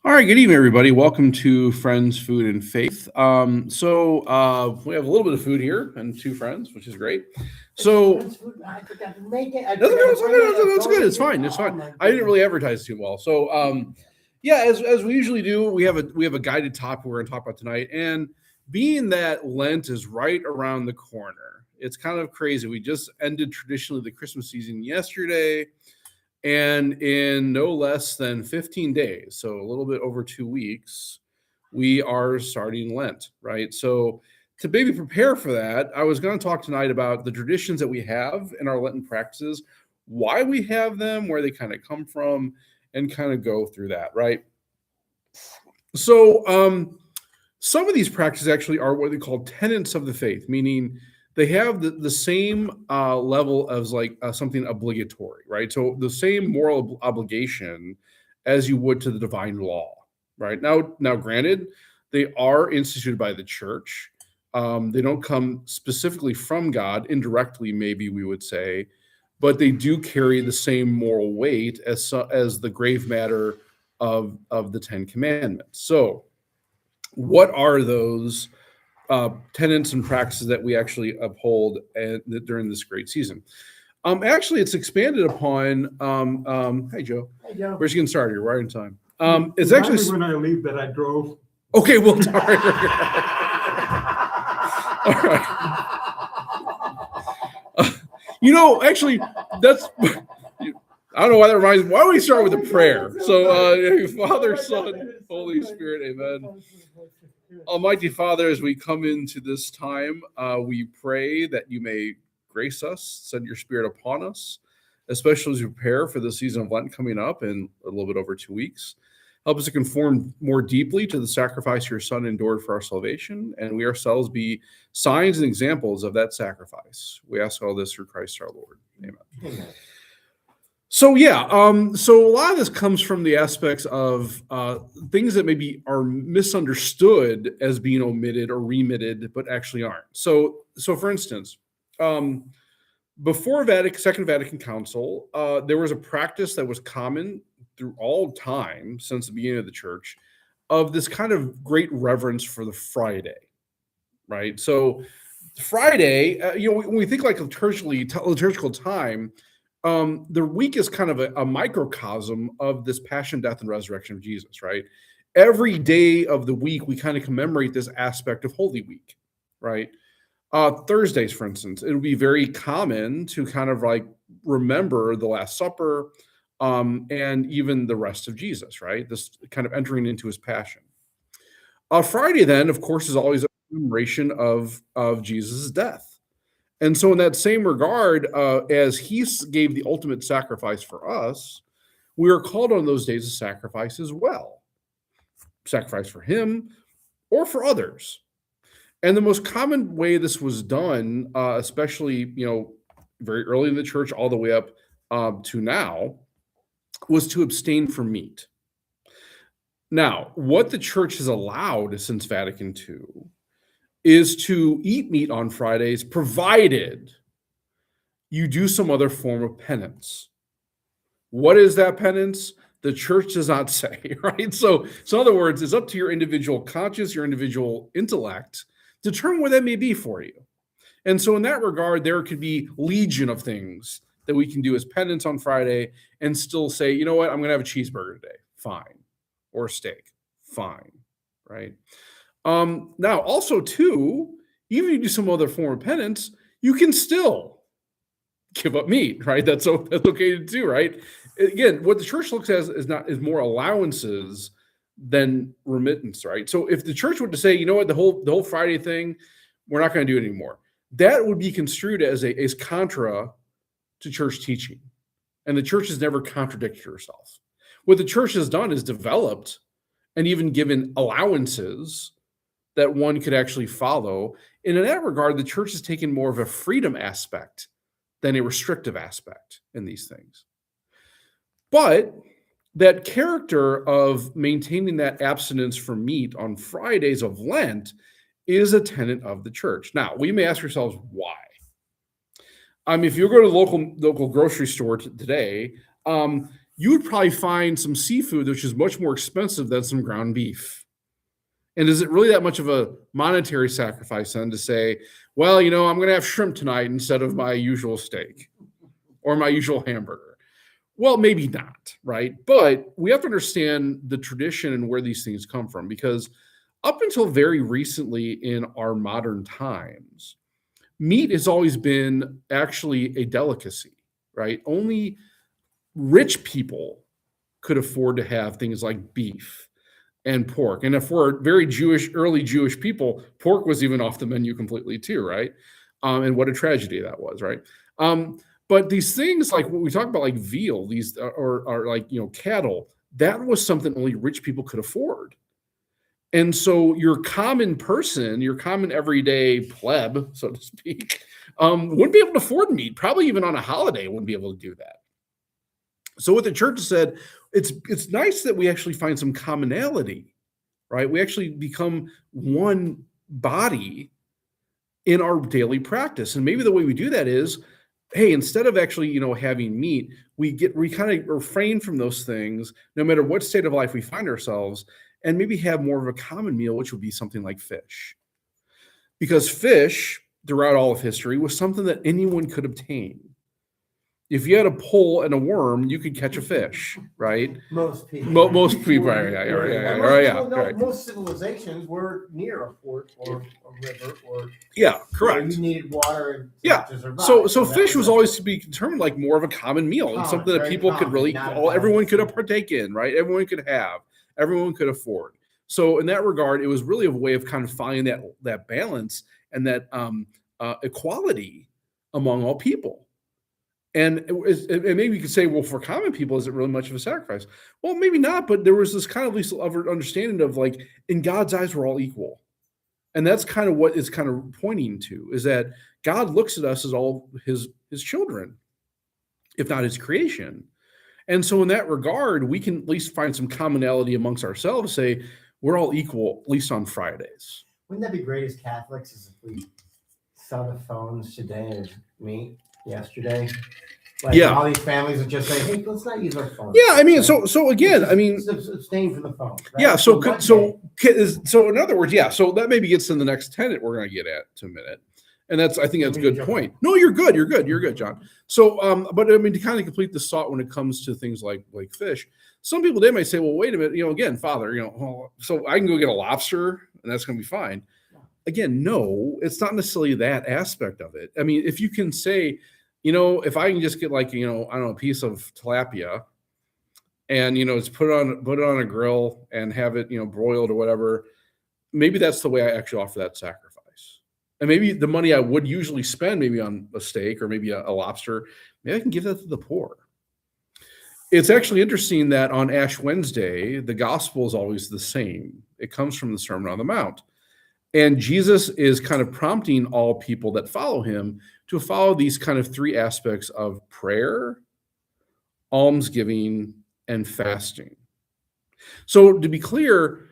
All right, good evening, everybody. Welcome to Friends, Food, and Faith. We have a little bit of food here and two friends, which is great. So I forgot to make it. I that's okay. forgot to That's bring it. okay. That's good. It's Totally fine. did. It's Oh fine. my I didn't goodness. really advertise too well. Yeah, as we usually do, we have a guided topic we're going to talk about tonight. And being that Lent is right around the corner, it's kind of crazy. We just ended traditionally the Christmas season yesterday. And in no less than 15 days, so a little bit over 2 weeks, we are starting Lent, right? So, to maybe prepare for that, I was going to talk tonight about the traditions that we have in our Lenten practices, why we have them, where they kind of come from, and kind of go through that, right? So, some of these practices actually are what they call tenets of the faith, meaning they have the same level as like something obligatory, right? So the same moral obligation as you would to the divine law, right? Now, granted, they are instituted by the church. They don't come specifically from God, indirectly, maybe we would say, but they do carry the same moral weight as the grave matter of the Ten Commandments. So what are those tenets and practices that we actually uphold during this great season? Actually, it's expanded upon. Hey, Joe, Hey, Joe. where's you getting started? You're right in time. It's Remind actually me when I leave that I drove. okay. Well, all right. Actually, that's. I don't know why that reminds me. Why don't we start with a prayer? So, Father, Son, Holy Spirit, Amen. Almighty Father, as we come into this time, we pray that you may grace us, send your Spirit upon us, especially as we prepare for the season of Lent coming up in a little bit over 2 weeks. Help us to conform more deeply to the sacrifice your Son endured for our salvation, and we ourselves be signs and examples of that sacrifice. We ask all this through Christ our Lord. Amen. Amen. So so a lot of this comes from the aspects of things that maybe are misunderstood as being omitted or remitted, but actually aren't. So for instance, before Second Vatican Council, there was a practice that was common through all time since the beginning of the church of this kind of great reverence for the Friday, right? So Friday, when we think like liturgical time, the week is kind of a microcosm of this passion, death, and resurrection of Jesus, right? Every day of the week, we kind of commemorate this aspect of Holy Week, right? Thursdays, for instance, it would be very common to kind of like remember the Last Supper and even the rest of Jesus, right? This kind of entering into his passion. Friday, then, of course, is always a commemoration of Jesus' death. And so, in that same regard, as he gave the ultimate sacrifice for us, we are called on those days to sacrifice as well. Sacrifice for him or for others. And the most common way this was done, especially very early in the church, all the way up to now, was to abstain from meat. Now, what the church has allowed since Vatican II is to eat meat on Fridays, provided you do some other form of penance. What is that penance? The church does not say, right? So in other words, it's up to your individual conscience, your individual intellect, to determine what that may be for you. And so in that regard, there could be legion of things that we can do as penance on Friday and still say, you know what, I'm going to have a cheeseburger today. Fine. Or a steak. Fine. Right? Now, also, too, even if you do some other form of penance, you can still give up meat, right? That's okay to do, right? Again, what the church looks at is more allowances than remittance, right? So if the church were to say, you know what, the whole Friday thing, we're not going to do it anymore, that would be construed as contra to church teaching, and the church has never contradicted herself. What the church has done is developed and even given allowances that one could actually follow. And in that regard, the church has taken more of a freedom aspect than a restrictive aspect in these things. But that character of maintaining that abstinence from meat on Fridays of Lent is a tenet of the church. Now, we may ask ourselves why. If you go to the local grocery store today, you would probably find some seafood which is much more expensive than some ground beef. And is it really that much of a monetary sacrifice then to say, well, I'm going to have shrimp tonight instead of my usual steak or my usual hamburger? Well, maybe not, right? But we have to understand the tradition and where these things come from, because up until very recently in our modern times, meat has always been actually a delicacy, right? Only rich people could afford to have things like beef and pork. And if we're very early Jewish people, pork was even off the menu completely too, right? And what a tragedy that was, right? But these things like what we talk about, like veal, these are like, cattle, that was something only rich people could afford. And so your common person, your common everyday pleb, so to speak, wouldn't be able to afford meat. Probably even on a holiday wouldn't be able to do that. So what the church said, it's nice that we actually find some commonality, right? We actually become one body in our daily practice. And maybe the way we do that is, hey, instead of actually, having meat, we kind of refrain from those things, no matter what state of life we find ourselves, and maybe have more of a common meal, which would be something like fish. Because fish, throughout all of history, was something that anyone could obtain. If you had a pole and a worm, you could catch a fish, right? Most people. Most people, right. Most civilizations were near a port or a river, or correct. you needed water to survive. So fish was always to be determined like more of a common meal, and something that people could really, everyone could partake in, right? Everyone could have, everyone could afford. So in that regard, it was really a way of kind of finding that balance and that equality among all people. And maybe you could say, well, for common people, is it really much of a sacrifice? Well, maybe not, but there was this kind of at least understanding of like, in God's eyes, we're all equal. And that's kind of what it's kind of pointing to, is that God looks at us as all his children, if not his creation. And so in that regard, we can at least find some commonality amongst ourselves, say we're all equal, at least on Fridays. Wouldn't that be great as Catholics, is if we saw the phones today as meat yesterday? All these families would just say, hey, let's not use our phones. Yeah, I mean, so again, abstain from the phone. Right? Yeah, so in other words, so that maybe gets to the next tenet we're going to get at in a minute. And I think that's a good point. No, you're good, John. So, but I mean, to kind of complete the thought when it comes to things like fish, some people, they might say, well, wait a minute, again, Father, so I can go get a lobster and that's going to be fine. Again, no, it's not necessarily that aspect of it. I mean, if you can say, if I can just get like, I don't know, a piece of tilapia and, just put it on a grill and have it, broiled or whatever, maybe that's the way I actually offer that sacrifice. And maybe the money I would usually spend maybe on a steak or maybe a lobster, maybe I can give that to the poor. It's actually interesting that on Ash Wednesday, the gospel is always the same. It comes from the Sermon on the Mount. And Jesus is kind of prompting all people that follow him to follow these kind of three aspects of prayer, almsgiving, and fasting. So to be clear,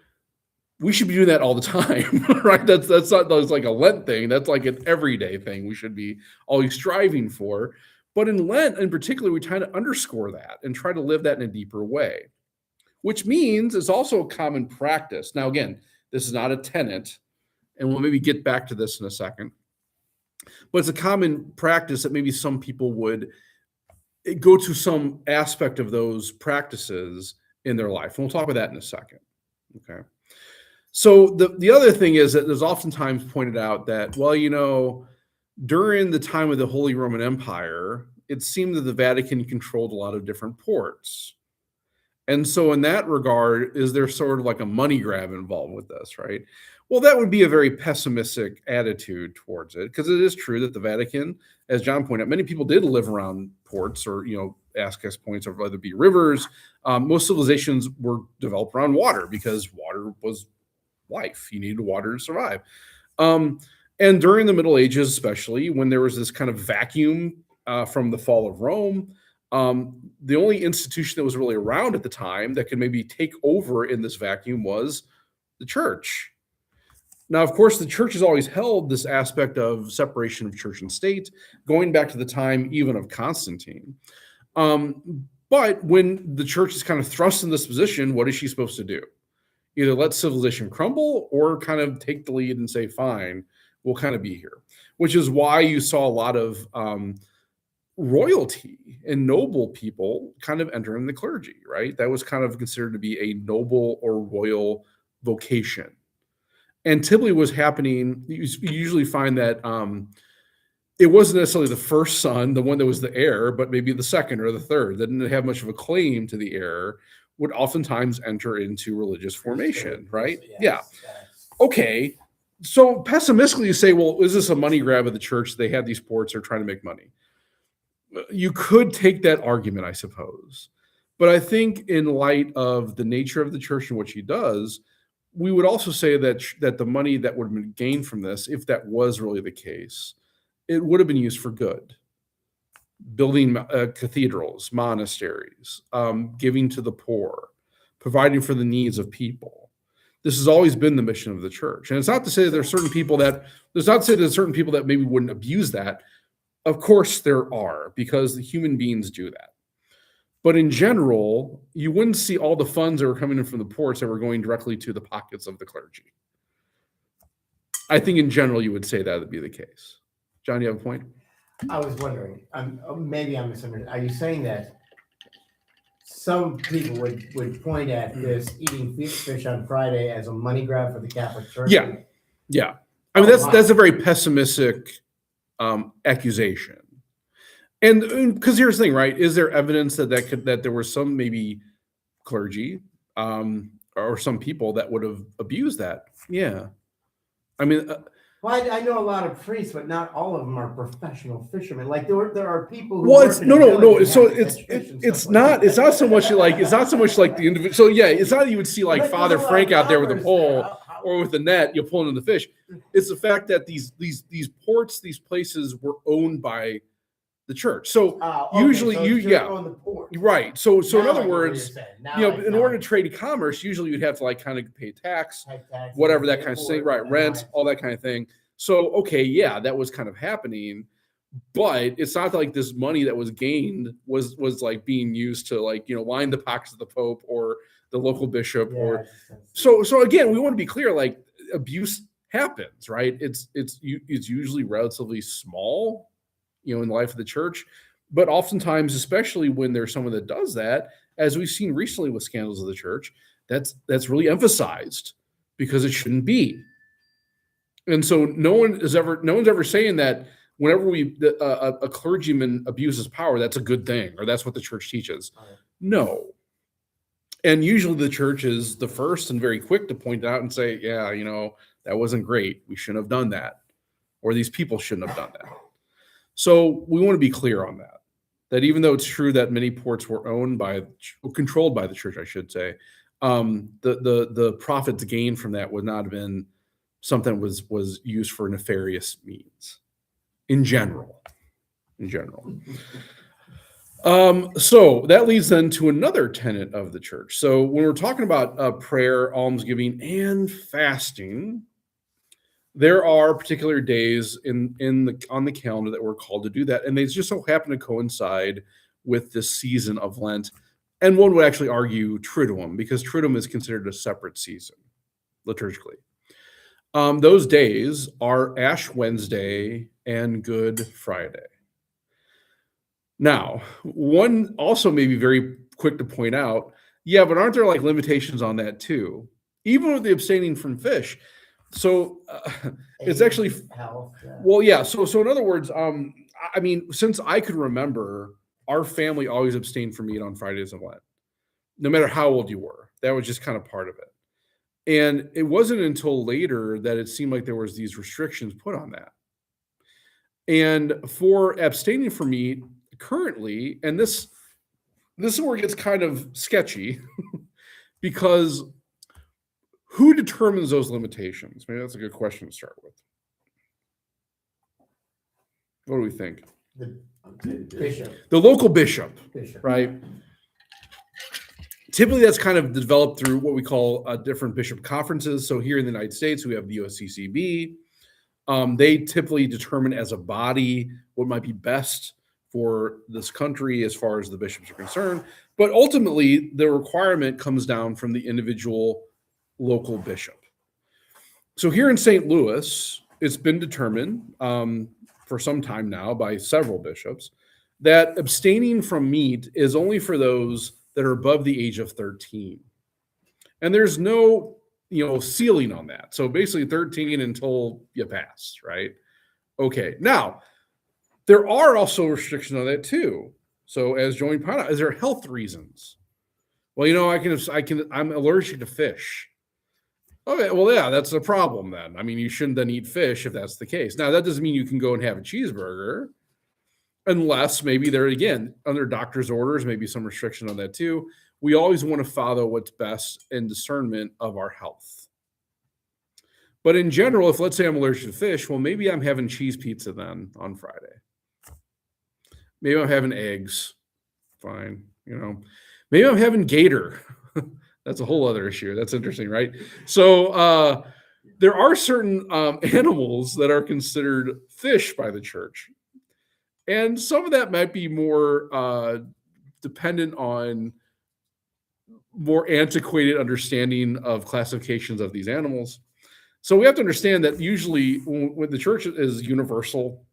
we should be doing that all the time, right? That's like a Lent thing. That's like an everyday thing we should be always striving for. But in Lent in particular, we try to underscore that and try to live that in a deeper way, which means it's also a common practice. Now, again, this is not a tenet, and we'll maybe get back to this in a second. But it's a common practice that maybe some people would go to some aspect of those practices in their life. And we'll talk about that in a second. Okay. So the other thing is that there's oftentimes pointed out that, well, during the time of the Holy Roman Empire, it seemed that the Vatican controlled a lot of different ports. And so in that regard, is there sort of like a money grab involved with this, right? Well, that would be a very pessimistic attitude towards it, because it is true that the Vatican, as John pointed out, many people did live around ports or, access points, or whether it be rivers. Most civilizations were developed around water because water was life. You needed water to survive. And during the Middle Ages, especially when there was this kind of vacuum from the fall of Rome, the only institution that was really around at the time that could maybe take over in this vacuum was the church. Now, of course, the church has always held this aspect of separation of church and state, going back to the time even of Constantine. But when the church is kind of thrust in this position, what is she supposed to do? Either let civilization crumble or kind of take the lead and say, fine, we'll kind of be here. Which is why you saw a lot of royalty and noble people kind of entering the clergy, right? That was kind of considered to be a noble or royal vocation. And typically was happening, you usually find that it wasn't necessarily the first son, the one that was the heir, but maybe the second or the third that didn't have much of a claim to the heir would oftentimes enter into religious formation, right? Yes. Okay. So pessimistically, you say, well, is this a money grab of the church? They have these ports, they're trying to make money. You could take that argument, I suppose. But I think in light of the nature of the church and what she does, we would also say that the money that would have been gained from this, if that was really the case, it would have been used for good. Building cathedrals, monasteries, giving to the poor, providing for the needs of people. This has always been the mission of the church. And it's not to say that there's certain people that maybe wouldn't abuse that. Of course there are, because the human beings do that. But in general, you wouldn't see all the funds that were coming in from the ports that were going directly to the pockets of the clergy. I think in general, you would say that would be the case. John, you have a point? I was wondering, maybe I'm misunderstanding. Are you saying that some people would point at this eating fish on Friday as a money grab for the Catholic Church? Yeah. I mean, that's a very pessimistic accusation. And because here's the thing, right? Is there evidence that there were some maybe clergy or some people that would have abused that? Yeah. I mean, well, I know a lot of priests, but not all of them are professional fishermen. Like there are people who well, no. So it's not so much like the individual. So yeah, it's not that you would see like Father Frank out there with a pole or with a net, you're pulling in the fish. It's the fact that these ports, these places were owned by the church. So usually on the port. Right. So in other words, in order to trade commerce, usually you'd have to like kind of pay tax, whatever that kind of thing, right? Rent, all that kind of thing. So, okay, yeah, that was kind of happening, but it's not like this money that was gained was like being used to like, line the pockets of the Pope or the local bishop so again, we want to be clear, like abuse happens, right? It's usually relatively small, in the life of the church, but oftentimes, especially when there's someone that does that, as we've seen recently with scandals of the church, that's really emphasized because it shouldn't be. And so no one's ever saying that whenever a clergyman abuses power, that's a good thing, or that's what the church teaches. Right. No. And usually the church is the first and very quick to point out and say, yeah, that wasn't great. We shouldn't have done that. Or these people shouldn't have done that. So we want to be clear on that even though it's true that many ports were controlled by the church, I should say, the profits gained from that would not have been something that was used for nefarious means in general. So that leads then to another tenet of the church. So when we're talking about prayer, almsgiving, and fasting, there are particular days on the calendar that we're called to do that, and they just so happen to coincide with this season of Lent. And one would actually argue Triduum, because Triduum is considered a separate season liturgically. Those days are Ash Wednesday and Good Friday. Now, one also may be very quick to point out, yeah, but aren't there like limitations on that too? Even with the abstaining from fish. So it's actually health. Well, yeah. So in other words, I mean, since I could remember, our family always abstained from meat on Fridays of Lent, no matter how old you were. That was just kind of part of it. And it wasn't until later that it seemed like there was these restrictions put on that. And for abstaining from meat currently, and this is where it gets kind of sketchy, because who determines those limitations? Maybe that's a good question to start with. What do we think? The bishop. The local bishop, right? Typically, that's kind of developed through what we call different bishop conferences. So here in the United States, we have the USCCB. They typically determine as a body what might be best for this country as far as the bishops are concerned. But ultimately, the requirement comes down from the individual local bishop. So here in St. Louis, it's been determined for some time now by several bishops that abstaining from meat is only for those that are above the age of 13. And there's no, ceiling on that. So basically 13 until you pass, right? Okay. Now, there are also restrictions on that too. So as Joey pointed out, is there health reasons? Well, I'm allergic to fish. Okay, well, yeah, that's a problem then. I mean, you shouldn't then eat fish if that's the case. Now, that doesn't mean you can go and have a cheeseburger, unless maybe they're, again, under doctor's orders, maybe some restriction on that too. We always want to follow what's best in discernment of our health. But in general, if let's say I'm allergic to fish, well, maybe I'm having cheese pizza then on Friday. Maybe I'm having eggs. Fine. Maybe I'm having gator. That's a whole other issue. That's interesting, right? So there are certain animals that are considered fish by the church. And some of that might be more dependent on more antiquated understanding of classifications of these animals. So we have to understand that usually when the church is universal,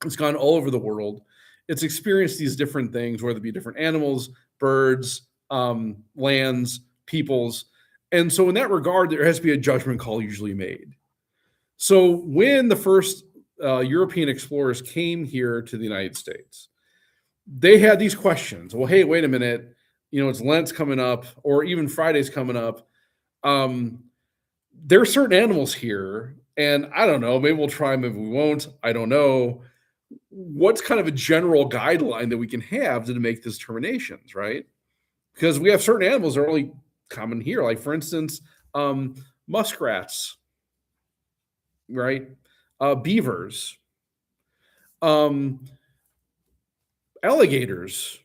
it's gone all over the world. It's experienced these different things, whether it be different animals, birds, lands, peoples. And so in that regard, there has to be a judgment call usually made. So when the first European explorers came here to the United States, they had these questions. Well, hey, wait a minute. It's Lent's coming up, or even Friday's coming up. There are certain animals here, and I don't know, maybe we'll try them, maybe we won't. I don't know. What's kind of a general guideline that we can have to make these determinations, right? Because we have certain animals that are only common here, like for instance, muskrats, right? Beavers, alligators,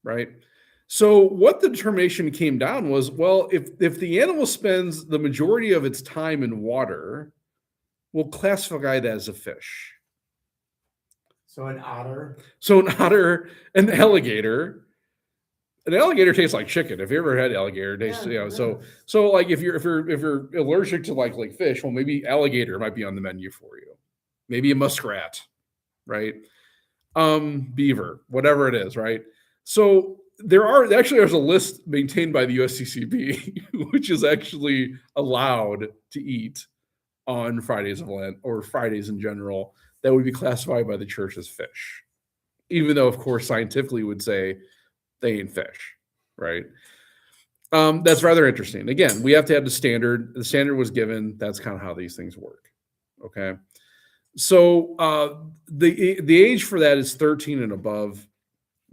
right? So what the determination came down was, well, if the animal spends the majority of its time in water, we'll classify that as a fish. So an otter. An alligator. An alligator tastes like chicken. If you ever had alligator, tastes, so like if you're allergic to like fish, well, maybe alligator might be on the menu for you. Maybe a muskrat, right? Beaver, whatever it is, right? So there's a list maintained by the USCCB, which is actually allowed to eat on Fridays of Lent or Fridays in general that would be classified by the church as fish, even though, of course, scientifically would say they ain't fish, right? That's rather interesting. Again, we have to have the standard. The standard was given. That's kind of how these things work. Okay. So the age for that is 13 and above.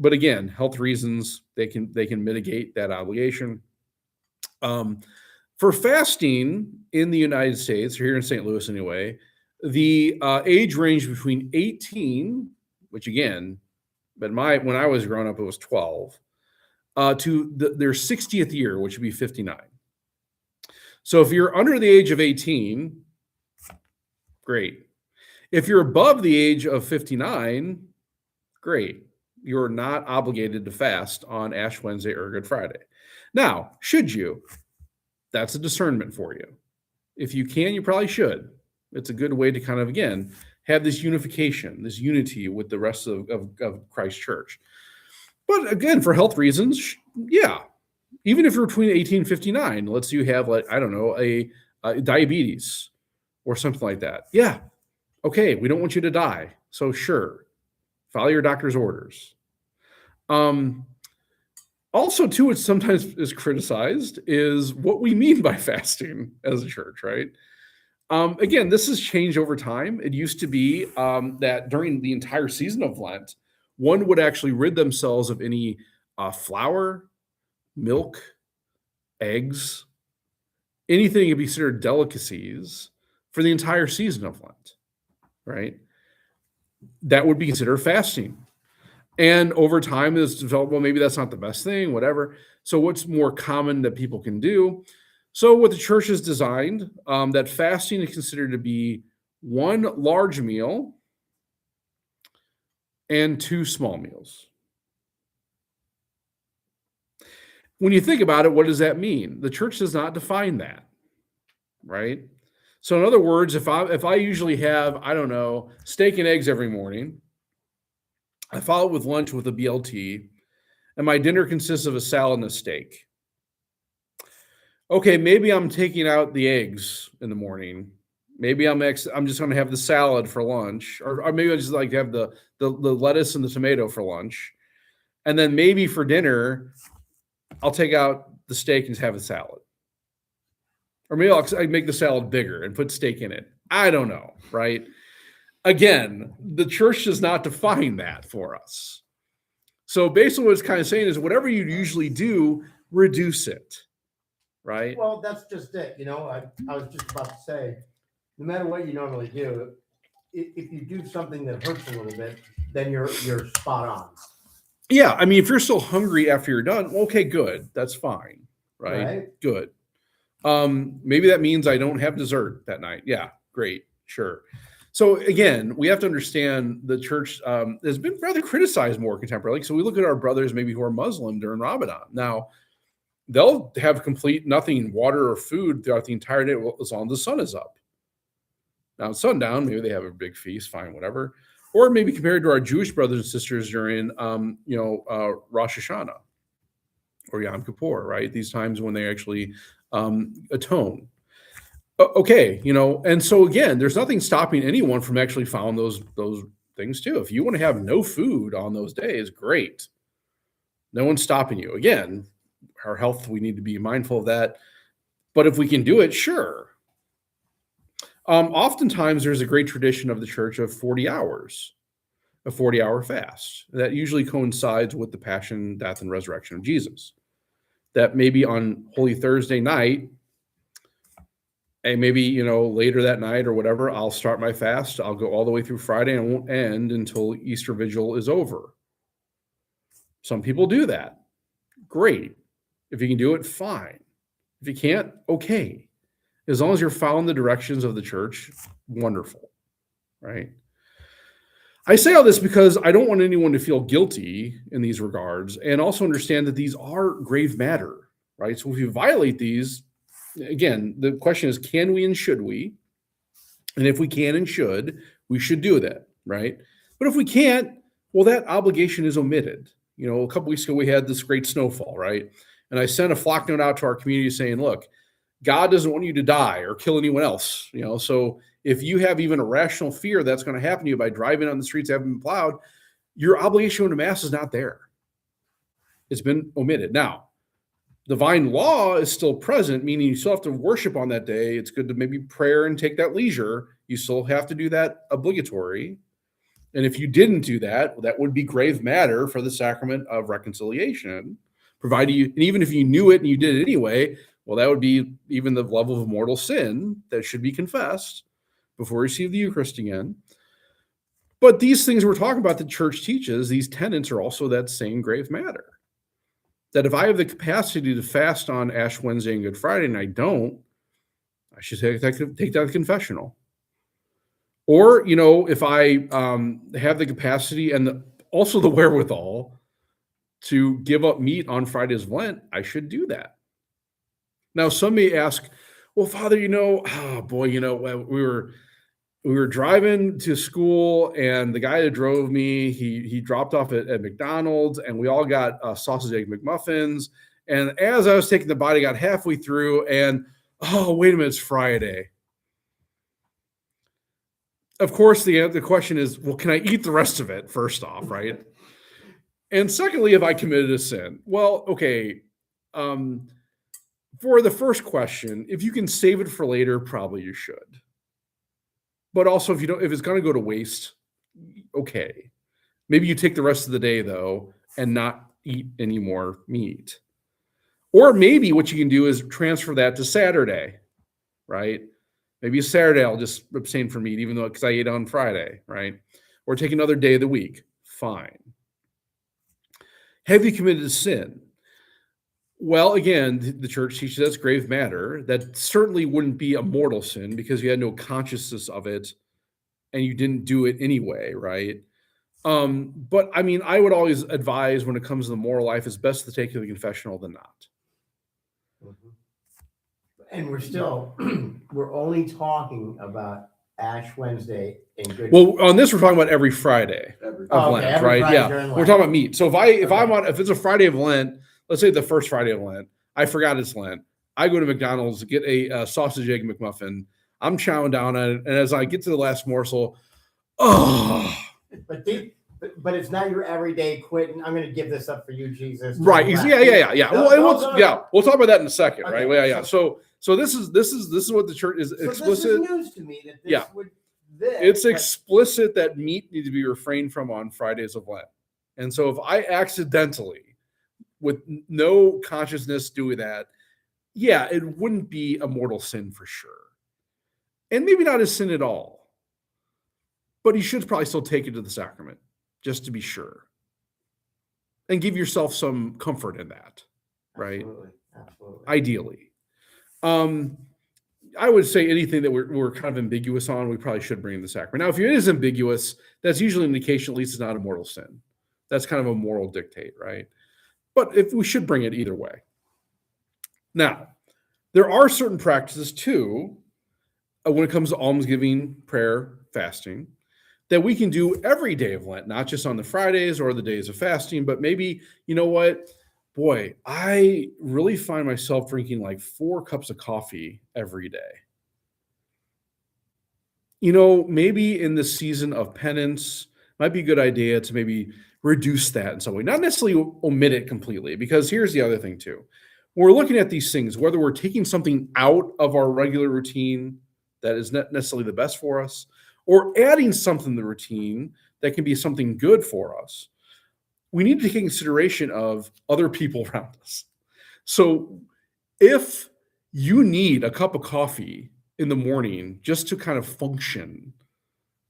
But again, health reasons, they can mitigate that obligation. For fasting in the United States, or here in St. Louis anyway, the age range between 18, which again, but when I was growing up, it was 12, to their 60th year, which would be 59. So if you're under the age of 18, great. If you're above the age of 59, great. You're not obligated to fast on Ash Wednesday or Good Friday. Now, should you? That's a discernment for you. If you can, you probably should. It's a good way to kind of, again, have this unification, this unity with the rest of Christ's church. But again, for health reasons, yeah. Even if you're between 18 and 59, let's say you have, like, I don't know, a diabetes or something like that. Yeah. Okay, we don't want you to die. So sure, follow your doctor's orders. Also, too, what sometimes is criticized is what we mean by fasting as a church, right? Again, this has changed over time. It used to be that during the entire season of Lent, one would actually rid themselves of any flour, milk, eggs, anything could be considered delicacies for the entire season of Lent, right? That would be considered fasting. And over time, it's developed, well, maybe that's not the best thing, whatever. So what's more common that people can do? So what the church has designed, that fasting is considered to be one large meal and 2 small meals. When you think about it, what does that mean? The church does not define that, right? So in other words, if I usually have, I don't know, steak and eggs every morning, I follow it with lunch with a BLT, and my dinner consists of a salad and a steak. Okay, maybe I'm taking out the eggs in the morning. Maybe I'm just going to have the salad for lunch, or maybe I just like to have the lettuce and the tomato for lunch, and then maybe for dinner I'll take out the steak and just have a salad, or maybe I make the salad bigger and put steak in it. I don't know, right? Again, the church does not define that for us. So basically, what it's kind of saying is whatever you usually do, reduce it, right? Well, that's just it. I was just about to say, no matter what you normally do, if you do something that hurts a little bit, then you're spot on. Yeah, I mean, if you're still hungry after you're done, okay, good, that's fine, right? Good. Maybe that means I don't have dessert that night. Yeah, great, sure. So again, we have to understand the church has been rather criticized more contemporarily. So we look at our brothers maybe who are Muslim during Ramadan. Now, they'll have complete nothing, water or food throughout the entire day as long as the sun is up. Now, at sundown, maybe they have a big feast, fine, whatever. Or maybe compared to our Jewish brothers and sisters during, Rosh Hashanah or Yom Kippur, right? These times when they actually atone. Okay, and so again, there's nothing stopping anyone from actually following those things too. If you want to have no food on those days, great. No one's stopping you. Again, our health, we need to be mindful of that. But if we can do it, sure. Oftentimes, there's a great tradition of the church of 40 hours, a 40-hour fast. That usually coincides with the passion, death, and resurrection of Jesus. That maybe on Holy Thursday night, and maybe, later that night or whatever, I'll start my fast. I'll go all the way through Friday and won't end until Easter Vigil is over. Some people do that. Great. If you can do it, fine. If you can't, okay. As long as you're following the directions of the church, wonderful, right? I say all this because I don't want anyone to feel guilty in these regards, and also understand that these are grave matter, right? So if you violate these, again, the question is, can we and should we? And if we can and should, we should do that, right? But if we can't, well, that obligation is omitted. A couple weeks ago, we had this great snowfall, right? And I sent a flock note out to our community saying, look, God doesn't want you to die or kill anyone else, so if you have even a rational fear that's going to happen to you by driving on the streets that haven't been plowed, your obligation to Mass is not there. It's been omitted. Now, divine law is still present, meaning you still have to worship on that day. It's good to maybe prayer and take that leisure. You still have to do that obligatory. And if you didn't do that, well, that would be grave matter for the sacrament of reconciliation, provided you, and even if you knew it and you did it anyway, well, that would be even the level of mortal sin that should be confessed before you receive the Eucharist again. But these things we're talking about, the church teaches, these tenets are also that same grave matter. That if I have the capacity to fast on Ash Wednesday and Good Friday and I don't, I should take that confessional. Or, if I have the capacity and also the wherewithal to give up meat on Fridays of Lent, I should do that. Now, some may ask, well, Father, we were driving to school, and the guy that drove me, he dropped off at McDonald's, and we all got sausage egg McMuffins. And as I was taking the bite, I got halfway through, and oh, wait a minute, it's Friday. Of course, the question is, well, can I eat the rest of it? First off, right? And secondly, have I committed a sin? Well, okay. For the first question, if you can save it for later, probably you should. But also, if it's going to go to waste, okay. Maybe you take the rest of the day, though, and not eat any more meat. Or maybe what you can do is transfer that to Saturday, right? Maybe Saturday I'll just abstain from meat, even though because I ate on Friday, right? Or take another day of the week. Fine. Have you committed a sin? Well, again, the church teaches that's grave matter. That certainly wouldn't be a mortal sin because you had no consciousness of it and you didn't do it anyway, right? But I mean, I would always advise when it comes to the moral life, it's best to take to the confessional than not. Mhm. And we're still, we're only talking about Ash Wednesday in good. Well, on this, we're talking about every Friday of Oh, okay, Lent, every right? Friday Yeah, during we're Lent. talking about meat. So Okay. if it's a Friday of Lent, let's say the first Friday of Lent, I forgot it's Lent. I go to McDonald's, get a sausage egg McMuffin. I'm chowing down on it, and as I get to the last morsel, oh, But it's not your everyday quitting. I'm going to give this up for you, Jesus. right? during Yeah, Lent. yeah, yeah. Tho- Well, and those are- we'll talk about that in a second, Okay, right? Well, yeah. So this is what the church is So this explicit. is news to me that this Yeah. would. It's but- explicit that meat needs to be refrained from on Fridays of Lent. And so if I accidentally, with no consciousness doing that, yeah, it wouldn't be a mortal sin for sure. And maybe not a sin at all. But you should probably still take it to the sacrament, just to be sure. And give yourself some comfort in that, right? Absolutely. Ideally. I would say anything that we're kind of ambiguous on, we probably should bring in the sacrament. Now, if it is ambiguous, that's usually an indication at least it's not a mortal sin. That's kind of a moral dictate, right? But if we should bring it either way. Now, there are certain practices too, when it comes to almsgiving, prayer, fasting, that we can do every day of Lent, not just on the Fridays or the days of fasting, but maybe, you know what? Boy, I really find myself drinking like 4 cups of coffee every day. You know, maybe in the season of penance, might be a good idea to maybe reduce that in some way. Not necessarily omit it completely, because here's the other thing too. When we're looking at these things, whether we're taking something out of our regular routine that is not necessarily the best for us, or adding something to the routine that can be something good for us, we need to take consideration of other people around us. So if you need a cup of coffee in the morning just to kind of function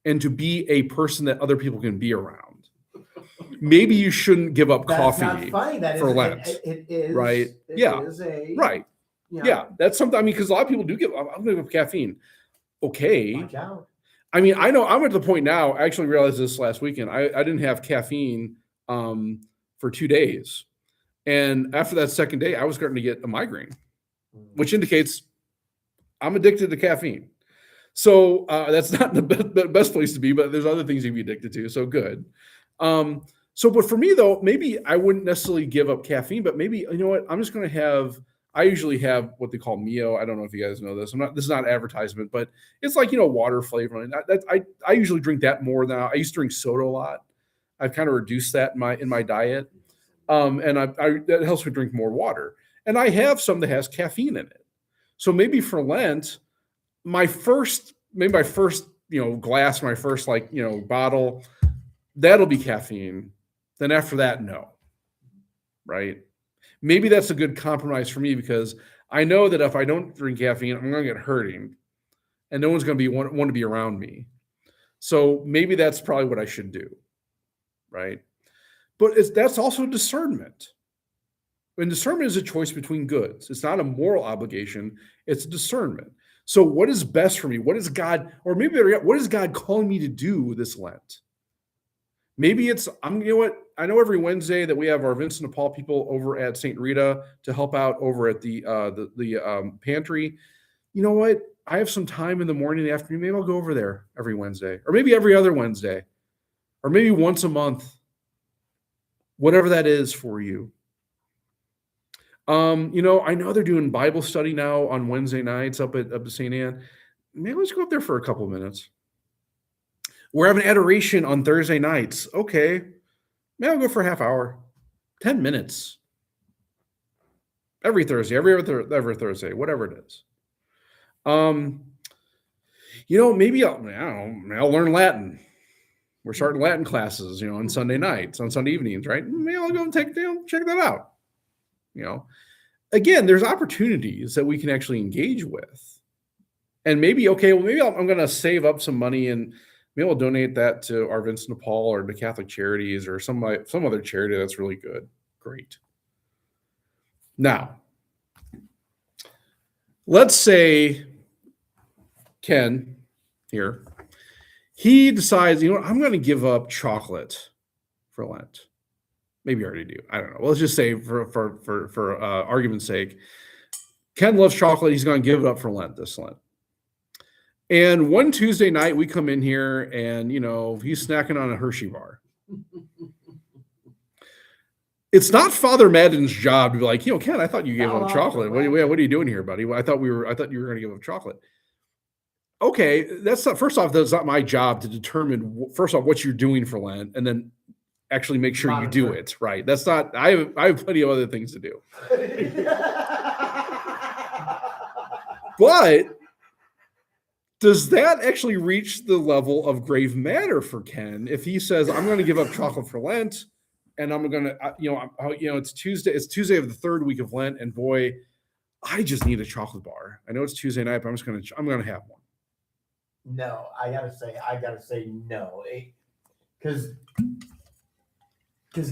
and to be a person that other people can be around, maybe you shouldn't give up That's coffee not funny. That for is, Lent, it is right? It Yeah. is a Right. you know, Yeah, that's something. I mean, because a lot of people do give. I'm going to give up caffeine. Okay. Watch out. I mean, I know I'm at the point now. I actually realized this last weekend. I didn't have caffeine for 2 days, and after that second day, I was starting to get a migraine, which indicates I'm addicted to caffeine. So that's not the best place to be, but there's other things you can be addicted to. So good. But for me though, maybe I wouldn't necessarily give up caffeine, but maybe, you know what, I'm just going to have. I usually have what they call Mio. I don't know if you guys know this. This is not advertisement, but it's like, water flavoring. I usually drink that more now. I used to drink soda a lot. I've kind of reduced that in my diet. And that helps me drink more water. And I have some that has caffeine in it. So maybe for Lent, my first glass, my first bottle, that'll be caffeine. Then after that, no. Right? Maybe that's a good compromise for me, because I know that if I don't drink caffeine, I'm going to get hurting, and no one's going to want to be around me. So maybe that's probably what I should do, right? But that's also discernment. And discernment is a choice between goods. It's not a moral obligation. It's a discernment. So what is best for me? What is God, or maybe what is God calling me to do this Lent? Maybe it's, you know what? I know every Wednesday that we have our Vincent de Paul people over at St. Rita to help out over at the pantry. You know what? I have some time in the morning and afternoon. Maybe I'll go over there every Wednesday, or maybe every other Wednesday, or maybe once a month, whatever that is for you. I know they're doing Bible study now on Wednesday nights up at St. Anne. Maybe let's go up there for a couple of minutes. We're having adoration on Thursday nights. Okay. Maybe I'll go for a half hour, 10 minutes. Every Thursday, every Thursday, whatever it is. Maybe I'll learn Latin. We're starting Latin classes, on Sunday nights, on Sunday evenings, right? Maybe I'll go and check that out. Again, there's opportunities that we can actually engage with. And maybe I'm going to save up some money and maybe I'll donate that to our Vincent de Paul or to Catholic Charities or some other charity that's really good. Great. Now, let's say Ken here, he decides, you know what, I'm going to give up chocolate for Lent. Maybe I already do. I don't know. Well, let's just say for argument's sake, Ken loves chocolate. He's going to give it up for Lent this Lent. And one Tuesday night, we come in here and, you know, he's snacking on a Hershey bar. It's not Father Madden's job to be like, you know, Ken, I thought you gave up chocolate. What are you doing here, buddy? I thought you were going to give up chocolate. Okay, that's not, first off, that's not my job to determine, first off, what you're doing for Lent, and then actually make sure you do it, right? That's not, I have plenty of other things to do. But does that actually reach the level of grave matter for Ken if he says, I'm going to give up chocolate for Lent, and I'm going to, it's Tuesday of the third week of Lent, and boy, I just need a chocolate bar. I know it's Tuesday night, but I'm going to have one. No, I gotta say no, because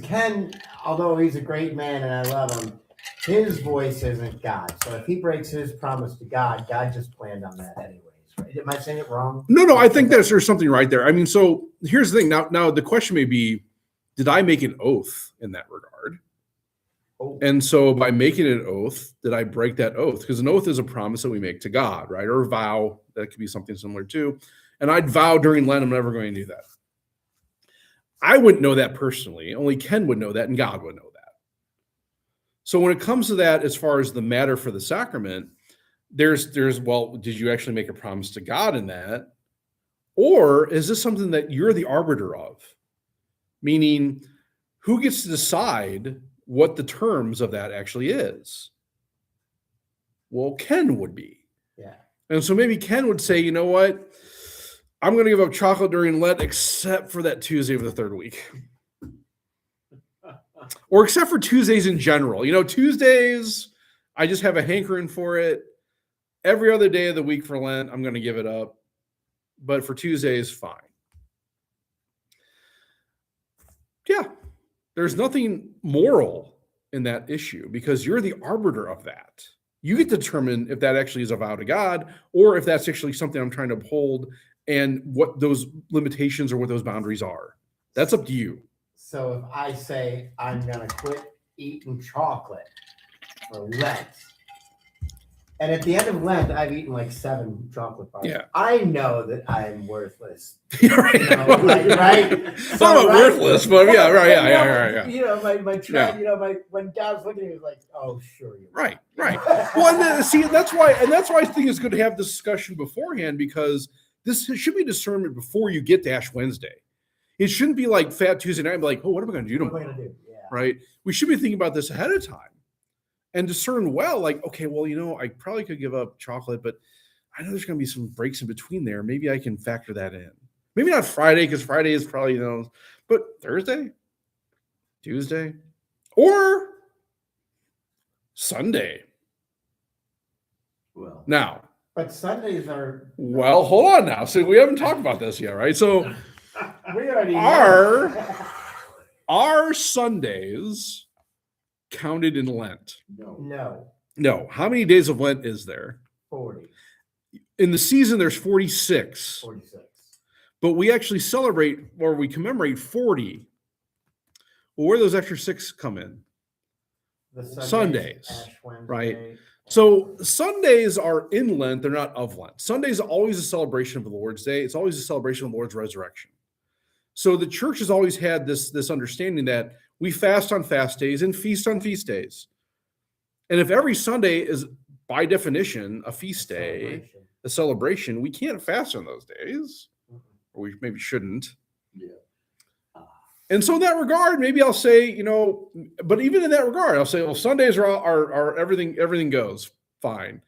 Ken, although he's a great man and I love him, his voice isn't God. So if he breaks his promise to God, God just planned on that anyways, right? Am I saying it wrong? No, I think there's something right there. I mean, so here's the thing. Now the question may be, did I make an oath in that regard? Oh. And so by making an oath, did I break that oath? Because an oath is a promise that we make to God, right? Or a vow, that could be something similar too. And I'd vow during Lent, I'm never going to do that. I wouldn't know that personally. Only Ken would know that, and God would know that. So when it comes to that, as far as the matter for the sacrament, there's well, did you actually make a promise to God in that? Or is this something that you're the arbiter of? Meaning, who gets to decide what the terms of that actually is? Well, Ken would be. Yeah. And so maybe Ken would say, you know what? I'm going to give up chocolate during Lent, except for that Tuesday of the third week. Or except for Tuesdays in general. You know, Tuesdays, I just have a hankering for it. Every other day of the week for Lent, I'm going to give it up. But for Tuesdays, fine. Yeah. There's nothing moral in that issue because you're the arbiter of that. You get to determine if that actually is a vow to God or if that's actually something I'm trying to uphold and what those limitations or what those boundaries are. That's up to you. So if I say I'm going to quit eating chocolate for Lent, and at the end of Lent, I've eaten like 7 chocolate bars. Yeah. I know that I'm worthless. Right. You know, right? So, not worthless, but yeah, right. Yeah. You know, when God's looking at me, he's like, oh, sure. Right. Well, that's why I think it's good to have this discussion beforehand because this should be discernment before you get to Ash Wednesday. It shouldn't be like Fat Tuesday night and be like, oh, what am I going to do tomorrow? What am I going to do? Yeah. Right? We should be thinking about this ahead of time. And discern well, like, okay, well, you know, I probably could give up chocolate, but I know there's going to be some breaks in between there. Maybe I can factor that in. Maybe not Friday, because Friday is probably, you know, but Thursday, Tuesday, or Sunday. Well, now. But Sundays are. Well, hold on now. So we haven't talked about this yet, right? So we already are Sundays counted in Lent? No. How many days of Lent is there? 40. In the season, there's 46. 46. But we actually celebrate or we commemorate 40. Well, where do those extra 6 come in? The Sundays, Ash Wednesday, right? So Sundays are in Lent. They're not of Lent. Sundays are always a celebration of the Lord's Day. It's always a celebration of the Lord's resurrection. So the church has always had this understanding that we fast on fast days and feast on feast days. And if every Sunday is, by definition, a feast day, a celebration, we can't fast on those days. Or we maybe shouldn't. Yeah. And so in that regard, maybe I'll say, you know, but even in that regard, I'll say, well, Sundays are everything goes fine.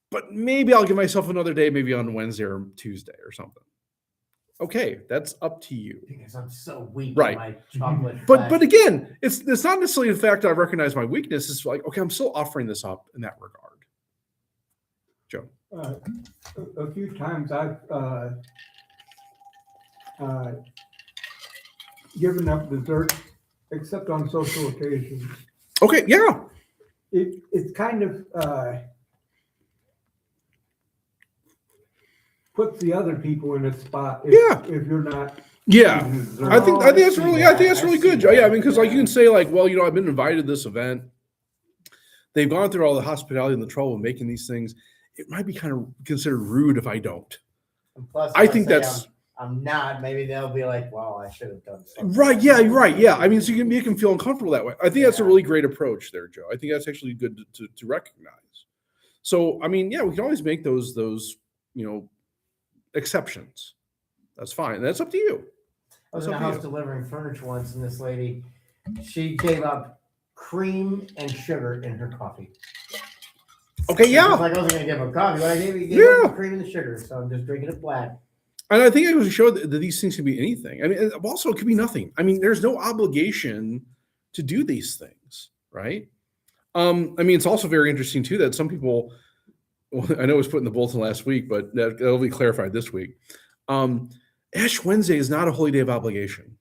But maybe I'll give myself another day, maybe on Wednesday or Tuesday or something. Okay, that's up to you. Because I'm so weak, right? In my chocolate but again, it's not necessarily the fact that I recognize my weakness. It's like, okay, I'm still offering this up in that regard. Joe, a few times I've given up dessert, except on social occasions. Okay, yeah. It's kind of puts the other people in a spot Yeah. if you're not. Yeah. deserving. I think that's really, I think that's I really see good. that. Yeah, I mean, because like you can say like, well, I've been invited to this event. They've gone through all the hospitality and the trouble of making these things. It might be kind of considered rude if I don't. And plus, I if think say that's I'm not. Maybe they'll be like, "Well, I should have done something." right. Yeah, right. Yeah. I mean, so you can make them feel uncomfortable that way. I think that's a really great approach there, Joe. I think that's actually good to recognize. So, I mean, yeah, we can always make those exceptions. That's fine. That's up to you. I was That's in a up to house you. delivering furniture once, and this lady, she gave up cream and sugar in her coffee. Okay, It's yeah. like I wasn't gonna give her coffee, but I gave up the cream and the sugar, so I'm just drinking it black. And I think it was show that these things can be anything. I mean, also it could be nothing. I mean, there's no obligation to do these things, right? I mean, it's also very interesting too that some people, well, I know it was put in the bulletin last week, but that'll be clarified this week. Ash Wednesday is not a holy day of obligation.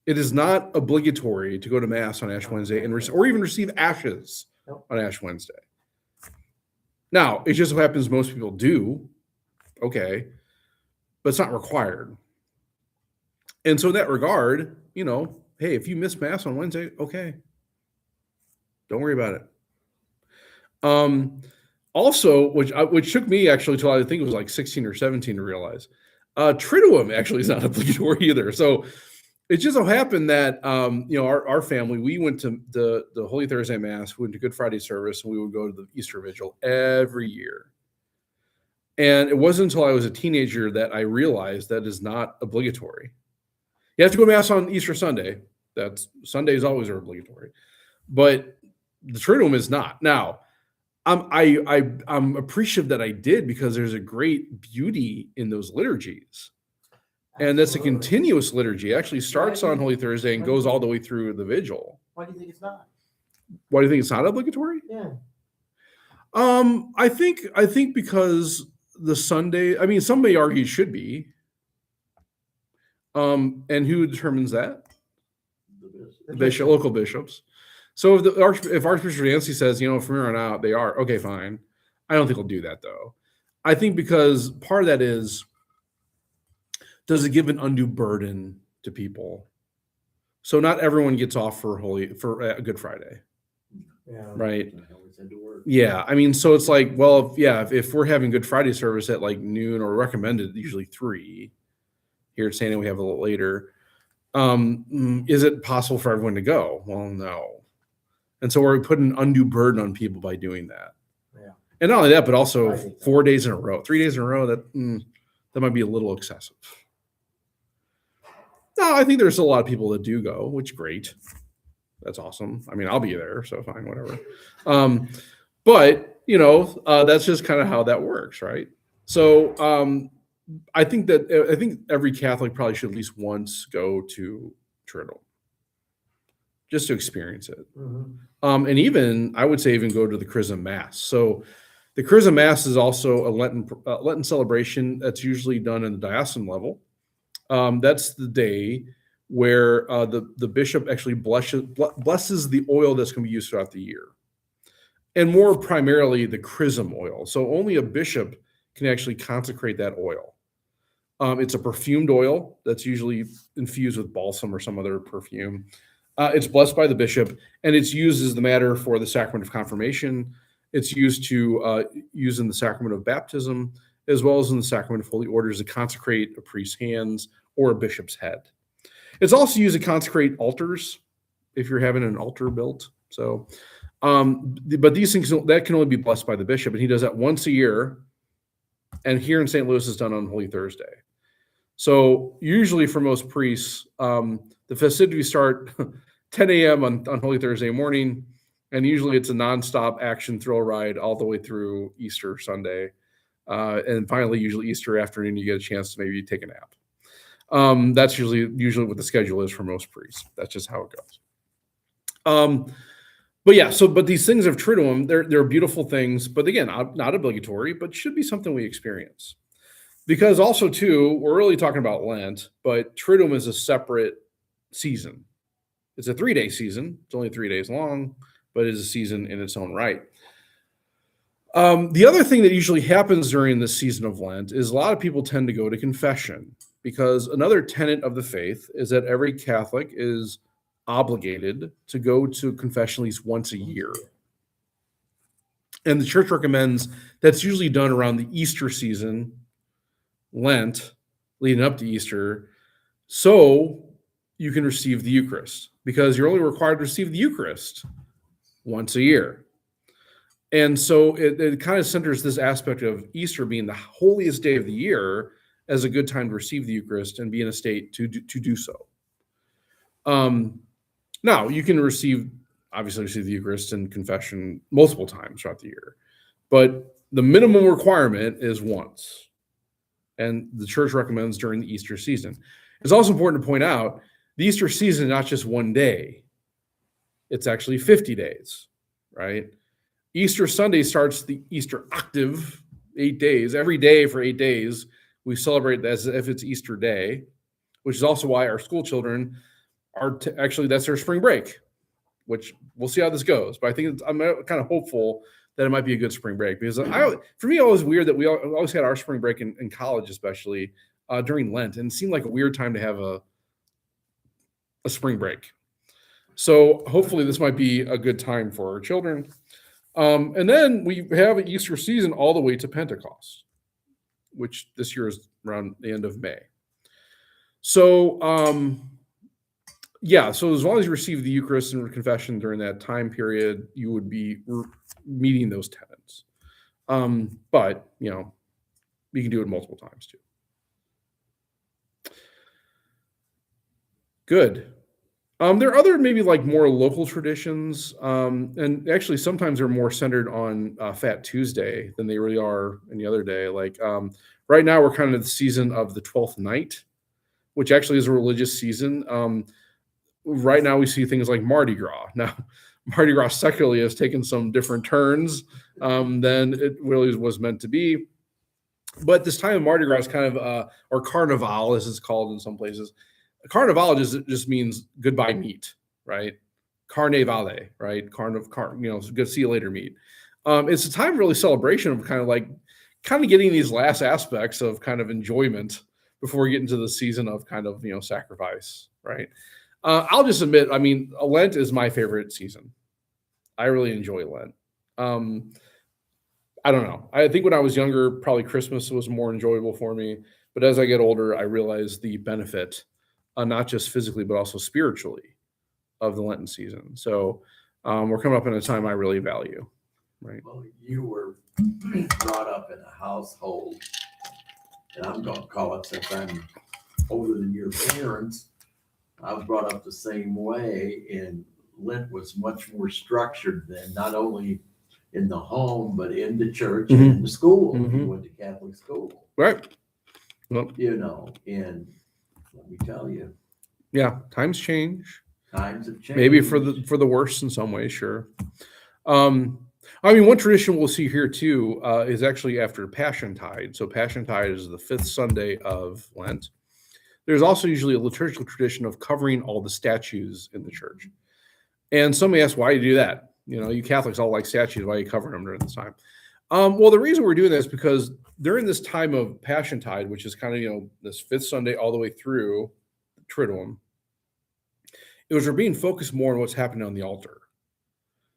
It is not obligatory to go to Mass on Ash Wednesday or even receive ashes on Ash Wednesday. Now, it just so happens most people do. Okay, but it's not required. And so in that regard, hey, if you miss Mass on Wednesday, okay, don't worry about it. Also, which took me actually till I think it was like 16 or 17 to realize, Triduum actually is not obligatory either. So it just so happened that our family, we went to the Holy Thursday Mass, we went to Good Friday service, and we would go to the Easter Vigil every year. And it wasn't until I was a teenager that I realized that is not obligatory. You have to go to Mass on Easter Sunday. Sundays always are obligatory, but the Triduum is not. Now, I'm appreciative that I did because there's a great beauty in those liturgies, and that's a continuous liturgy. It actually starts on Holy Thursday and goes all the way through the Vigil. Why do you think it's not? Why do you think it's not obligatory? Yeah. I think because the Sunday, I mean, some may argue it should be. And who determines that? The bishop, local bishops. So if Archbishop Yancey says, from here on out, they are, okay, fine. I don't think he'll do that though. I think because part of that is, does it give an undue burden to people? So not everyone gets off for Good Friday. Yeah. Right. Yeah. I mean, so it's like, well, if we're having Good Friday service at like noon or recommended usually 3 here at San Diego, we have a little later. Is it possible for everyone to go? Well, no. And so we're putting an undue burden on people by doing that. Yeah. And not only that, but also 4 days in a row, 3 days in a row, that might be a little excessive. No, I think there's a lot of people that do go, which great. That's awesome. I mean, I'll be there, so fine, whatever. But that's just kind of how that works, right? So I think every Catholic probably should at least once go to Triduum, just to experience it. Mm-hmm. And even I would say even go to the Chrism Mass. So the Chrism Mass is also a Lenten celebration that's usually done in the diocesan level. That's the day where the bishop actually blesses the oil that's going to be used throughout the year, and more primarily the chrism oil. So only a bishop can actually consecrate that oil. It's a perfumed oil that's usually infused with balsam or some other perfume. It's blessed by the bishop, and it's used as the matter for the sacrament of confirmation. It's used in the sacrament of baptism, as well as in the sacrament of holy orders to consecrate a priest's hands or a bishop's head. It's also used to consecrate altars if you're having an altar built. So, but these things that can only be blessed by the bishop, and he does that once a year. And here in St. Louis, it's done on Holy Thursday. So usually for most priests, the festivities start 10 a.m. on Holy Thursday morning, and usually it's a nonstop action thrill ride all the way through Easter Sunday, and finally usually Easter afternoon you get a chance to maybe take a nap. That's usually what the schedule is for most priests. That's just how it goes. But these things of Triduum, they're beautiful things, but again, not obligatory, but should be something we experience. Because also too, we're really talking about Lent, but Triduum is a separate season. It's a 3-day season. It's only 3 days long, but it is a season in its own right. The other thing that usually happens during this season of Lent is a lot of people tend to go to confession, because another tenet of the faith is that every Catholic is obligated to go to confession at least once a year. And the church recommends that's usually done around the Easter season, Lent, leading up to Easter, so you can receive the Eucharist, because you're only required to receive the Eucharist once a year. And so it kind of centers this aspect of Easter being the holiest day of the year as a good time to receive the Eucharist and be in a state to do so. Now, you can obviously receive the Eucharist and confession multiple times throughout the year, but the minimum requirement is once. And the church recommends during the Easter season. It's also important to point out the Easter season is not just one day. It's actually 50 days, right? Easter Sunday starts the Easter octave, 8 days. Every day for 8 days, we celebrate as if it's Easter Day, which is also why our school children are actually, that's their spring break, which we'll see how this goes. But I think I'm kind of hopeful that it might be a good spring break, because for me, it was weird that we always had our spring break in college, especially during Lent, and it seemed like a weird time to have a spring break. So hopefully this might be a good time for our children. And then we have an Easter season all the way to Pentecost, which this year is around the end of May. So, so as long as you receive the Eucharist and confession during that time period, you would be meeting those tenets. But, you can do it multiple times too. Good. There are other maybe like more local traditions, and actually sometimes they're more centered on Fat Tuesday than they really are any other day. Like right now we're kind of the season of the 12th night, which actually is a religious season. Right now we see things like Mardi Gras. Now, Mardi Gras secularly has taken some different turns than it really was meant to be. But this time of Mardi Gras is kind of, or Carnival as it's called in some places. Carnival just means goodbye meat, right? Carnevale, right? Good see you later meat. It's a time of really celebration of kind of getting these last aspects of kind of enjoyment before we get into the season of kind of, sacrifice, right? I'll just admit, Lent is my favorite season. I really enjoy Lent. I don't know. I think when I was younger, probably Christmas was more enjoyable for me. But as I get older, I realize the benefit, not just physically, but also spiritually, of the Lenten season. So we're coming up in a time I really value, right? Well, you were brought up in a household, and I'm going to call it, since I'm older than your parents, I was brought up the same way, and Lent was much more structured than not only in the home, but in the church and in the school. You went to Catholic school. Right. Well, and let me tell you, yeah, times change. times have changed. Maybe for the worse in some ways, sure. One tradition we'll see here too is actually after Passiontide. So Passiontide is the 5th Sunday of Lent. There's also usually a liturgical tradition of covering all the statues in the church. And some may ask, why do you do that? You Catholics all like statues. Why are you covering them during this time? Well, the reason we're doing this is because during this time of Passiontide, which is kind of, this 5th Sunday all the way through Triduum, we're being focused more on what's happening on the altar.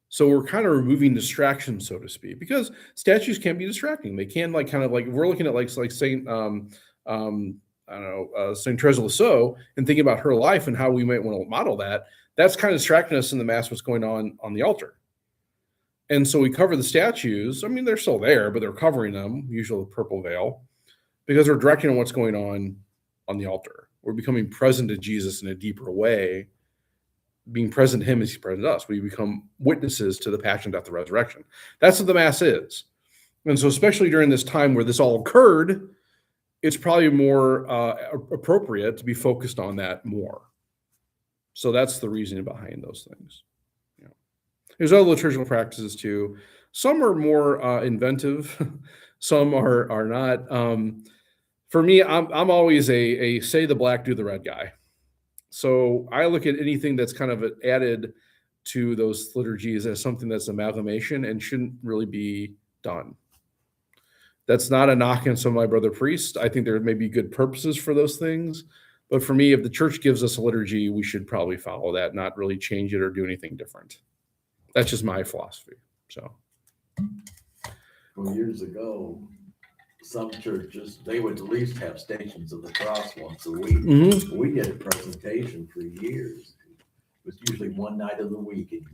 So we're kind of removing distractions, so to speak, because statues can be distracting. They can we're looking at like Saint Saint Therese of Lisieux and thinking about her life and how we might want to model that. That's kind of distracting us in the Mass, what's going on the altar. And so we cover the statues. They're still there, but they're covering them, usually with purple veil, because we're directing on what's going on the altar. We're becoming present to Jesus in a deeper way. Being present to him as he's present to us. We become witnesses to the passion, death, and resurrection. That's what the Mass is. And so especially during this time where this all occurred, it's probably more appropriate to be focused on that more. So that's the reasoning behind those things. There's other liturgical practices too. Some are more inventive. Some are not. For me, I'm always a say the black, do the red guy. So I look at anything that's kind of added to those liturgies as something that's amalgamation and shouldn't really be done. That's not a knock on some of my brother priests. I think there may be good purposes for those things. But for me, if the church gives us a liturgy, we should probably follow that, not really change it or do anything different. That's just my philosophy. So, Well, years ago, some churches, they would at least have Stations of the Cross once a week. mhm. We did a presentation for years. It was usually one night of the week, and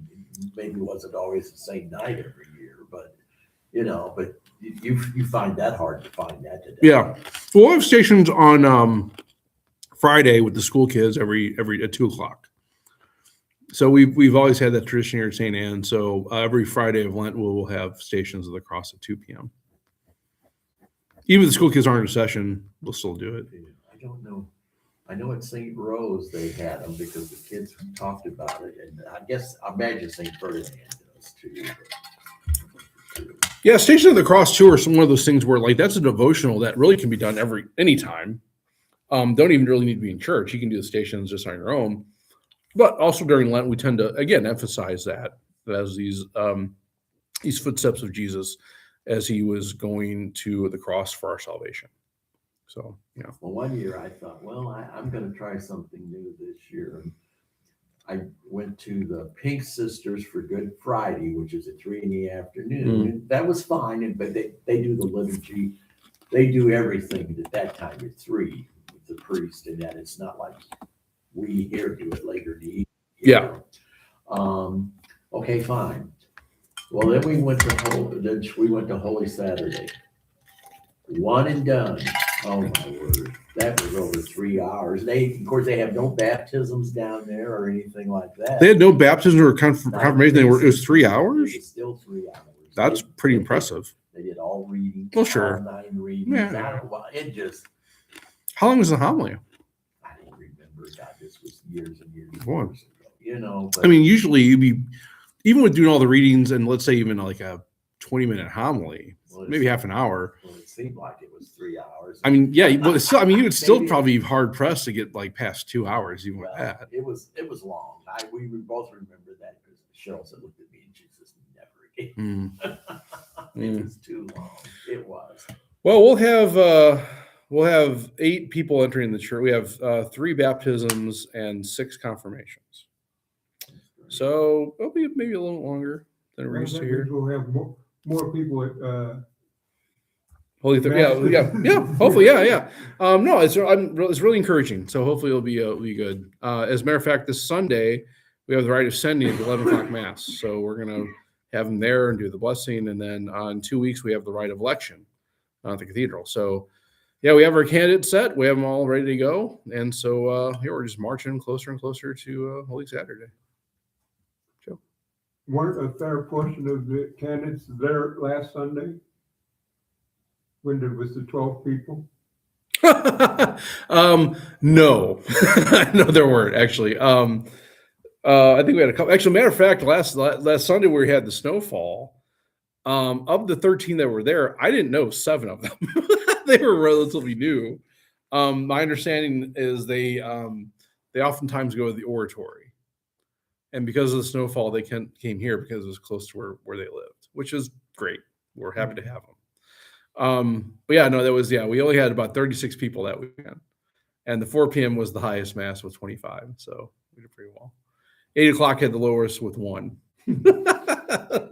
maybe wasn't always the same night every year, but but you find that hard to find that today. Yeah. We'll have stations on Friday with the school kids every at 2:00. So we've always had that tradition here at St. Anne. So every Friday of Lent, we'll have Stations of the Cross at 2 p.m. Even if the school kids aren't in session, we'll still do it. I don't know. I know at St. Rose they had them because the kids talked about it, and I imagine St. Ferdinand does too. Yeah, Station of the Cross too are one of those things where like that's a devotional that really can be done anytime. Don't even really need to be in church. You can do the stations just on your own. But also during Lent, we tend to again emphasize that as these footsteps of Jesus as he was going to the cross for our salvation. So yeah. Well, one year I thought, well, I'm going to try something new this year. And I went to the Pink Sisters for Good Friday, which is at 3 p.m. And that was fine, but they do the liturgy. They do everything at that time at 3 with the priest, and that it's not like we here do it later in the evening. Yeah. Okay, fine. Well, then we went to Holy Saturday. One and done. Oh my word. That was over 3 hours. Of course, they have no baptisms down there or anything like that. They had no baptism or confirmation. It was 3 hours. It was still 3 hours. That's pretty impressive. They did all readings. Well, sure. All 9 readings. Yeah. How long was the homily? I don't remember. God, this was years and years Boy. ago. I mean, usually you'd be, even with doing all the readings and let's say even like a 20-minute homily, maybe half an hour. Well, it seemed like it was 3 hours. I mean, yeah, but it's still, I mean, you would still probably be hard pressed to get like past 2 hours even with that. It was long. We both remember that because Cheryl said, looked at me and she says, never again. It was too long. It was. Well, we'll have 8 people entering the church. We have 3 baptisms and 6 confirmations. So it'll be maybe a little longer than we're used to here. We'll have more people at Holy Thursday, yeah. Hopefully, yeah. No, it's really encouraging. So hopefully it'll be good. As a matter of fact, this Sunday we have the rite of sending at the 11:00 mass. So we're gonna have them there and do the blessing, and then in 2 weeks we have the rite of election at the cathedral. So yeah, we have our candidates set. We have them all ready to go, and so here we're just marching closer and closer to Holy Saturday. Weren't a fair portion of the candidates there last Sunday? When there was the 12 people? No, no, there weren't actually. I think we had a couple. Actually, matter of fact, last Sunday we had the snowfall. Of the 13 that were there, I didn't know 7 of them. They were relatively new. My understanding is they oftentimes go to the oratory. And because of the snowfall, they came here because it was close to where they lived, which is great. We're happy to have them. But yeah, no, we only had about 36 people that weekend. And the 4 p.m. was the highest mass with 25. So we did pretty well. 8 o'clock had the lowest with 1.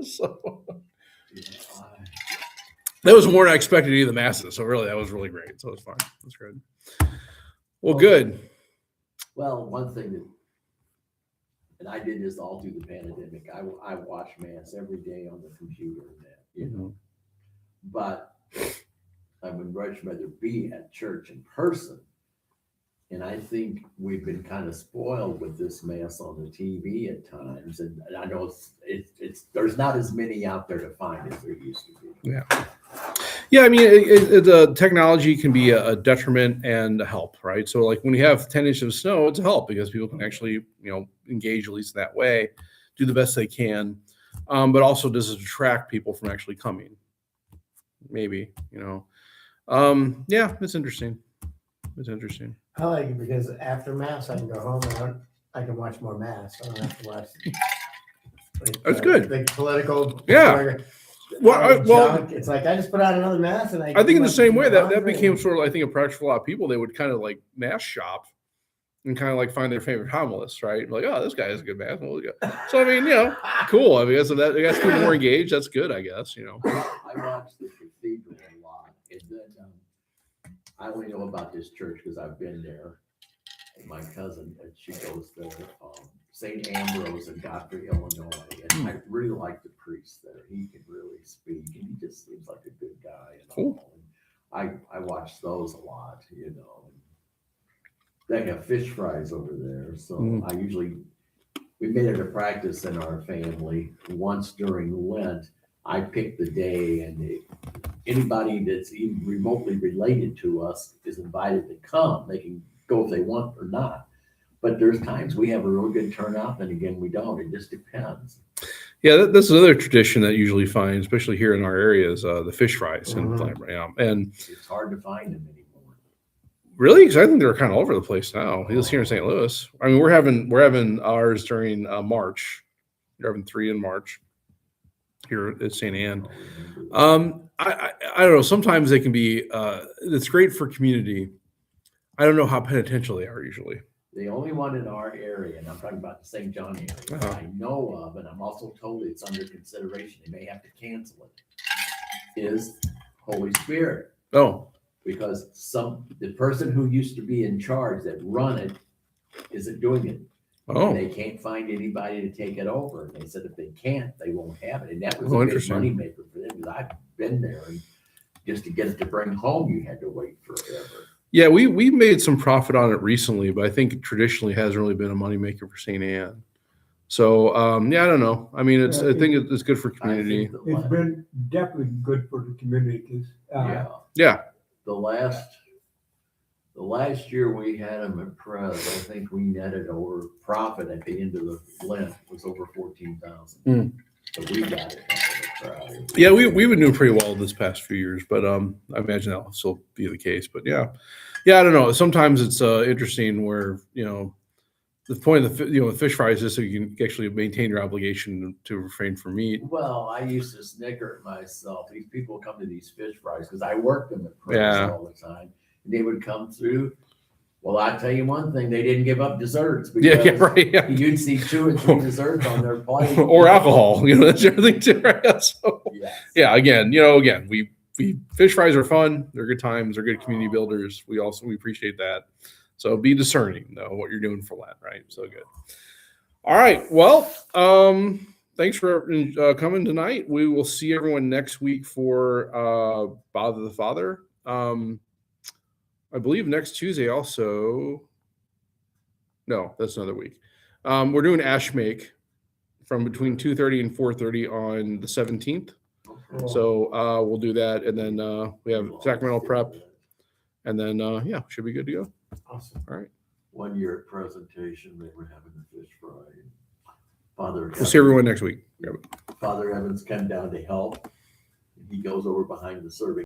So that was more than I expected any of the masses. So really, that was really great. So it was fun. It was good. Well, good. Well, one thing that, and I did this all through the pandemic. I watch mass every day on the computer and that, But I would much rather be at church in person. And I think we've been kind of spoiled with this mass on the TV at times. And I know it's there's not as many out there to find as there used to be. Yeah. I mean, the technology can be a detriment and a help, right? So like when you have 10 inches of snow, it's a help because people can actually, engage at least that way, do the best they can. But also does it detract people from actually coming? Maybe, yeah, it's interesting. It's interesting. I like it because after mass, I can go home and I can watch more mass. I don't have to watch. That's good. The political. Yeah. junk. It's like I just put out another mass, and I think in the same way that laundry became and- sort of, I think, a practice for a lot of people. They would kind of like mass shop and kind of like find their favorite homilist, right? Like, oh, this guy has a good mass. So I mean, cool. I mean, so that gets people more engaged. That's good, I guess. I watched the cathedral a lot, and then I only know about this church because I've been there. And my cousin, she goes to St. Ambrose in Godfrey, Illinois, and I really like the priest there. He can really speak, and he just seems like a good guy. And Cool. And I watch those a lot, They have fish fries over there, so we made it a practice in our family. Once during Lent, I pick the day, and anybody that's even remotely related to us is invited to come. They can go if they want or not. But there's times we have a real good turnout, and again, we don't. It just depends. Yeah, that's another tradition that you usually find, especially here in our areas, the fish fries. And It's hard to find them anymore. really, because I think they're kind of all over the place now. Just here in St. Louis. I mean, we're having ours during March. We're having 3 in March here at St. Anne. I don't know. Sometimes they can be. It's great for community. I don't know how penitential they are usually. The only one in our area, and I'm talking about the St. John area, that I know of, and I'm also told it's under consideration, they may have to cancel it, is Holy Spirit. Oh, Because the person who used to be in charge that run it isn't doing it. oh, They can't find anybody to take it over. And they said if they can't, they won't have it. And that was Oh, a big interesting. moneymaker for them, because I've been there, and just to get it to bring home, you had to wait forever. yeah. We made some profit on it recently, but I think it traditionally hasn't really been a moneymaker for St. Anne. So yeah, I don't know. I mean, I think it's good for community. I think It's been definitely good for the community, because, Yeah. The last year we had them at Prez, I think we netted over profit at the end of the Lent was over 14,000. So we got it from the crowd. Yeah, we would do pretty well this past few years, but I imagine that'll still be the case. But yeah, I don't know. Sometimes it's interesting where the point of the fish fries is so you can actually maintain your obligation to refrain from meat. Well, I used to snicker at myself. These people come to these fish fries because I worked them at Prez Yeah. all the time, and they would come through. Well, I tell you one thing, they didn't give up desserts, Yeah, because right. Yeah. you'd see 2 or 3 desserts on their plate. Or alcohol, that's everything too, right? So Yes. yeah, again, we fish fries are fun. They're good times. They're good community builders. We appreciate that. So be discerning, though, what you're doing for Lent, right? So good. All right. Well, thanks for coming tonight. We will see everyone next week for Bother the Father. I believe next Tuesday also. No, that's another week. We're doing Ash Make from between 2:30 and 4:30 on the 17th. So we'll do that, and then we have Sacramental Prep, and then should be good to go. Awesome. All right. One year at presentation, they were having the fish fry. We'll see everyone next week. Father Evans came down to help. He goes over behind the serving